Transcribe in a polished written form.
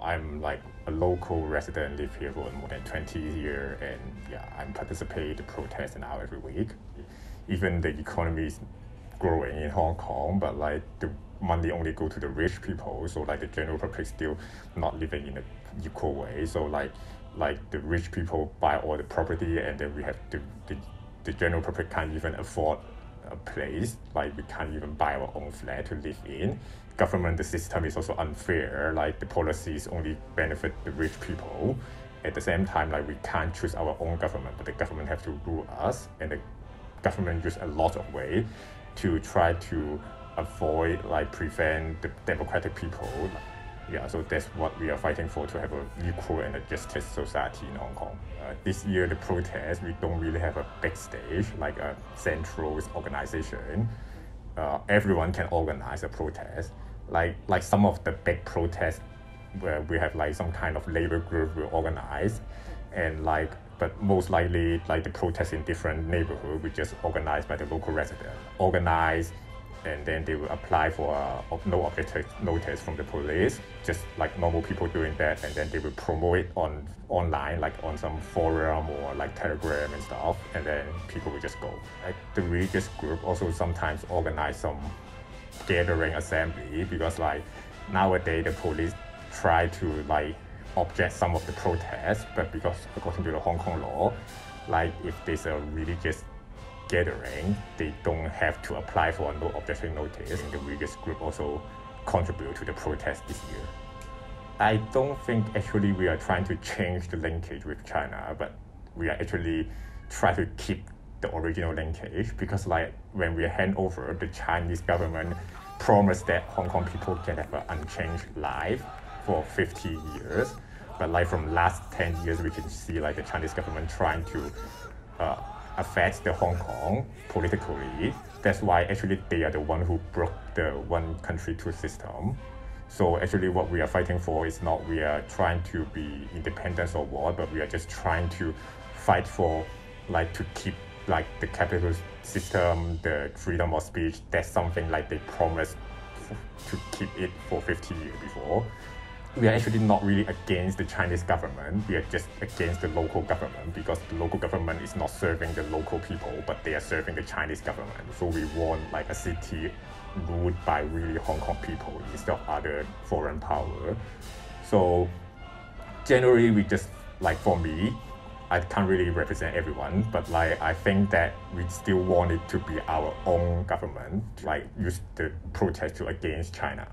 I'm like a local resident, live here for more than 20 years, and yeah, I'm participate in the protest now every week. Even the economy is growing in Hong Kong, but like the money only go to the rich people, so like the general public still not living in an equal way. So like the rich people buy all the property, and then we have the general public can't even afford a place. Like we can't even buy our own flat to live in. Government, the system is also unfair. Like the policies only benefit the rich people. At the same time, like we can't choose our own government, but the government have to rule us, and the government use a lot of way to try to avoid, like prevent the democratic people. Yeah, so that's what we are fighting for, to have an equal and a justice society in Hong Kong. This year, the protest, we don't really have a big stage, like a central organization. Everyone can organize a protest. Like some of the big protests where we have like some kind of labor group will organize, and like, but most likely like the protests in different neighborhood we just organized by the local resident. Organize, and then they will apply for a no objective notice from the police, just like normal people doing that, and then they will promote it online, like on some forum or like Telegram and stuff, and then people will just go. Like the religious group also sometimes organize some gathering assembly, because like nowadays the police try to like object some of the protests, but because according to the Hong Kong law, like if there's a religious gathering, they don't have to apply for a no objection notice. And the religious group also contribute to the protest this year. I don't think actually we are trying to change the linkage with China, but we are actually trying to keep the original linkage, because like when we hand over, the Chinese government promised that Hong Kong people can have an unchanged life for 50 years. But like from last 10 years, we can see like the Chinese government trying to affect the Hong Kong politically. That's why actually they are the one who broke the one country two system. So actually what we are fighting for is not we are trying to be independent or what, but we are just trying to fight for like to keep like the capitalist system, the freedom of speech. That's something like they promised to keep it for 50 years before. We are actually not really against the Chinese government. We are just against the local government, because the local government is not serving the local people, but they are serving the Chinese government. So we want like a city ruled by really Hong Kong people instead of other foreign power. So generally we just, like for me, I can't really represent everyone, but like I think that we still want it to be our own government, like use the protest to against China.